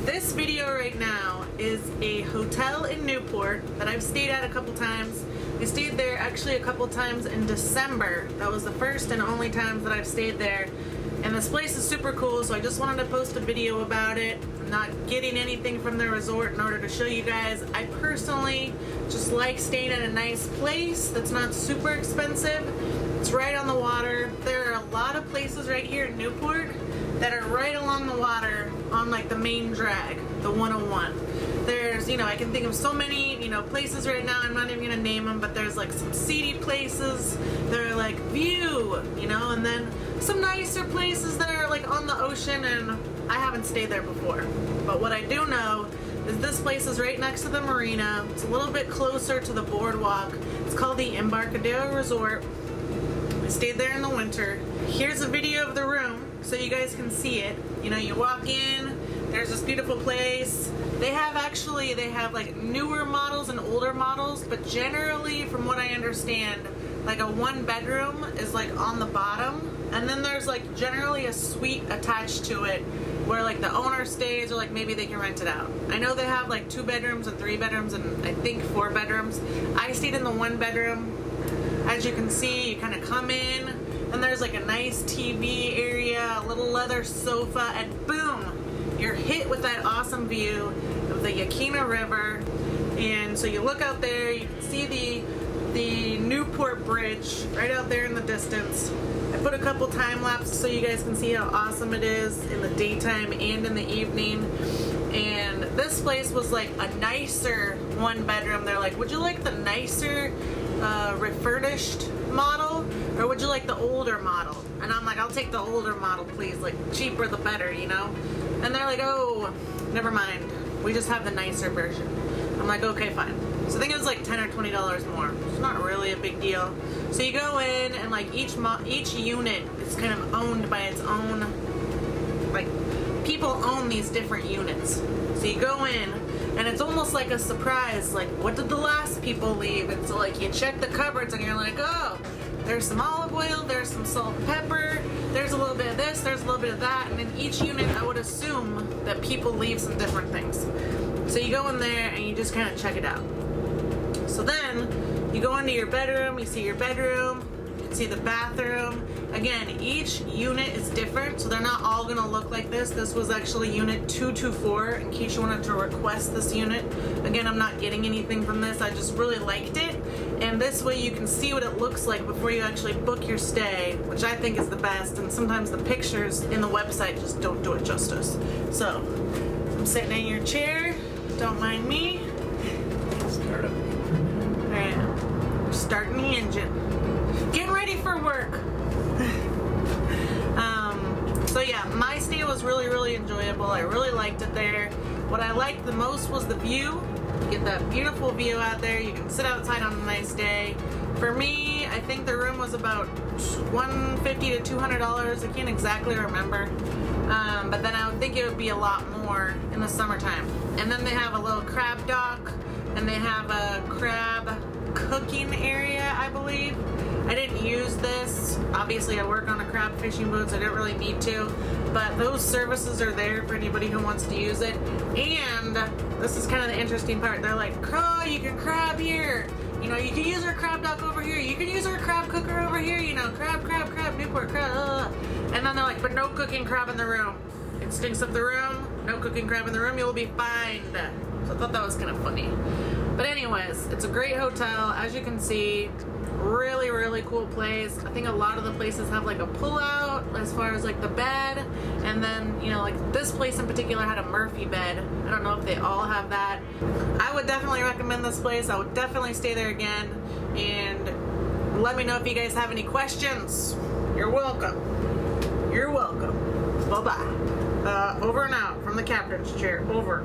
This video right now is a hotel in Newport that I've stayed at a couple times. I stayed there actually a couple times in December. That was the first and only times that I've stayed there. And this place is super cool, so I just wanted to post a video about it. I'm not getting anything from the resort in order to show you guys. I personally just like staying at a nice place that's not super expensive. It's right on the water. There are a lot of places right here in Newport that are right along the water on like the main drag, the 101. There's, I can think of so many, places right now. I'm not even gonna name them, but there's like some seedy places. There are like view, and then some nicer places that are like on the ocean, and I haven't stayed there before. But what I do know is this place is right next to the marina. It's a little bit closer to the boardwalk. It's called the Embarcadero Resort. I stayed there in the winter. Here's a video of the room so you guys can see it. You walk in, there's this beautiful place. They have like newer models and older models, but generally from what I understand, like a one bedroom is like on the bottom, and then there's like generally a suite attached to it where like the owner stays, or like maybe they can rent it out. I know they have like 2 bedrooms and 3 bedrooms and I think 4 bedrooms. I stayed in the 1 bedroom. As you can see, you kind of come in and there's like a nice TV area, a little leather sofa, and boom, you're hit with that awesome view of the Yaquina River. And so you look out there, you can see the Newport Bridge right out there in the distance. I put a couple time lapses so you guys can see how awesome it is in the daytime and in the evening. And this place was like a nicer 1 bedroom. They're like, would you like the nicer refurbished model, or would you like the older model? And I'm like, I'll take the older model, please. Like, cheaper the better, And they're like, oh, never mind. We just have the nicer version. I'm like, okay, fine. So I think it was like $10 or $20 more. It's not really a big deal. So you go in, and like each unit is kind of owned by its own, like, people own these different units. So you go in, and it's almost like a surprise, like, what did the last people leave? And so like you check the cupboards and you're like, oh, there's some olive oil, there's some salt and pepper, there's a little bit of this, there's a little bit of that. And in each unit, I would assume that people leave some different things. So you go in there and you just kind of check it out. So then you go into your bedroom, you see your bedroom, you can see the bathroom. Again, each unit is different, so they're not all gonna look like this. This was actually unit 224, in case you wanted to request this unit. Again, I'm not getting anything from this, I just really liked it. And this way you can see what it looks like before you actually book your stay, which I think is the best, and sometimes the pictures in the website just don't do it justice. So, I'm sitting in your chair, don't mind me. Start up. Alright, we're starting the engine. Getting ready for work. So yeah, my stay was really, really enjoyable. I really liked it there. What I liked the most was the view. You get that beautiful view out there. You can sit outside on a nice day. For me, I think the room was about $150 to $200. I can't exactly remember. But then I would think it would be a lot more in the summertime. And then they have a little crab dock, and they have a crab cooking area, I believe. I didn't use this. Obviously, I work on a crab fishing boat, so I didn't really need to. But those services are there for anybody who wants to use it. And this is kind of the interesting part. They're like, oh, you can crab here. You can use our crab dock over here. You can use our crab cooker over here. Crab, Newport, crab. And then they're like, but no cooking crab in the room. It stinks up the room. No cooking crab in the room. You'll be fined. So I thought that was kind of funny. But anyways, it's a great hotel. As you can see, really, really cool place. I think a lot of the places have like a pull-out as far as like the bed. And then, like this place in particular had a Murphy bed. I don't know if they all have that. I would definitely recommend this place. I would definitely stay there again. And let me know if you guys have any questions. You're welcome. You're welcome. Bye-bye. Over and out from the captain's chair. Over.